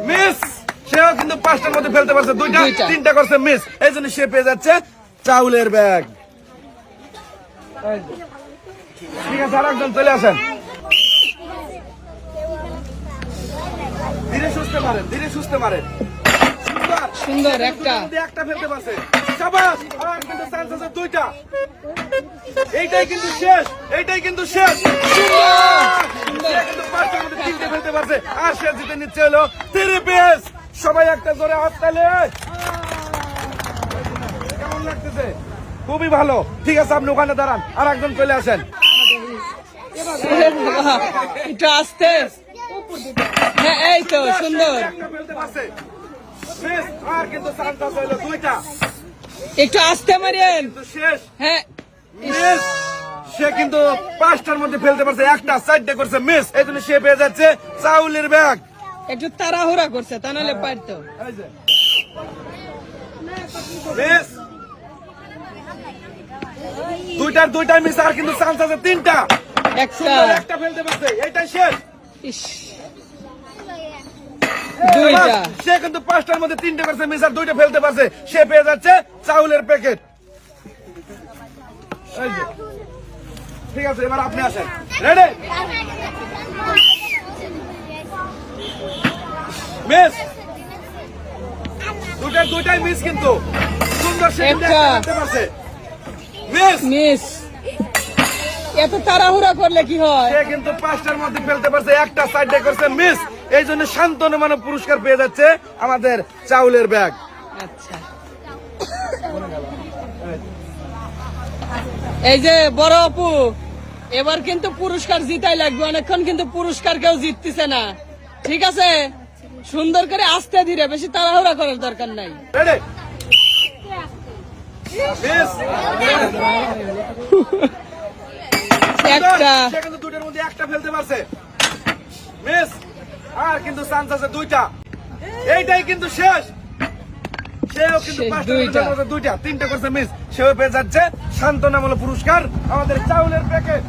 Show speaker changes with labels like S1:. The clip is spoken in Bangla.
S1: মিস। সেও কিন্তু 5টার মধ্যে ফেলতে পারছে, 2টা 3টা করছে মিস, এই জন্য সে পেয়ে যাচ্ছে চাউলের ব্যাগ। ঠিক আছে, আর একজন চলে আসেন। ধীরে সুস্থে মারেন, ধীরে সুস্থে মারেন।
S2: সুন্দর একটা
S1: ফেলতে পারছে, শাবাশ। আর কিন্তু চান্স আছে 2টা। এইটাই কিন্তু শেষ, এইটাই কিন্তু শেষ। সে কিন্তু 5টার মধ্যে 3টে ফেলতে পারছে, আর সে জিতে নিচ্ছে হলো 3 পিস। সবাই একটা জোরে হাততালি। কেমন লাগতেছে? খুবই ভালো। ঠিক আছে, আপনি ওখানে দাঁড়ান, আর একজন চলে আসেন।
S2: একটু আসতে। হ্যাঁ, এই তো সুন্দর।
S1: ফেলতে পারছে মিস, আর কিন্তু চান্স আছে হলো 2টা।
S2: একটু আসতে মারিয়েন।
S1: শেষ।
S2: হ্যাঁ,
S1: মিস। সে কিন্তু 5টার মধ্যে ফেলতে পারছে, 1টা 4টে করছে মিস, এই জন্য সে পেয়ে যাচ্ছে চাউলের ব্যাগ।
S2: একটু তাড়াহুড়া করছে, তা নাহলে পারতো।
S1: মিস, 2টার মিস, আর কিন্তু চান্স আছে 3টা। একটা ফেলতে পারছে, এইটাই শেষ।
S2: ইস, 2টা।
S1: সে কিন্তু 5টার মধ্যে 3টে করছে মিস, আর 2টা ফেলতে পারছে, সে পেয়ে যাচ্ছে চাউলের প্যাকেট। ঠিক আছে, এবার আপনি আসেন। রেডি? মিস, 2টাই মিস, কিন্তু সুন্দর সে কিন্তু একটা ফেলতে পারছে। Miss,
S2: miss. এত তাড়াহুড়া করলে কি হয়?
S1: সে কিন্তু 5টার মধ্যে ফেলতে পারছে, 1টা 4টে করছে মিস, এই জন্য শান্তনু পুরস্কার পেয়ে যাচ্ছে আমাদের চাউলের ব্যাগ।
S2: আচ্ছা, এই যে বড় আপু, এবার কিন্তু পুরস্কার জিতাই লাগবে, অনেকক্ষণ কিন্তু পুরস্কার কেউ জিততেছে না। ঠিক আছে, সুন্দর করে আস্তে ধীরে, বেশি তাড়াহুড়া করার দরকার নাই।
S1: রেডি? মিস,
S2: একটা।
S1: সে কিন্তু 2টার মধ্যে 1টা ফেলতে পারছে মিস, আর কিন্তু চান্স আছে 2টা। এইটাই কিন্তু শেষ। সেও কিন্তু 5টার মধ্যে 2টা 3টে করছে মিস, সেও পেয়ে যাচ্ছে শান্তনামূলক পুরস্কার, আমাদের চাউলের প্যাকেট।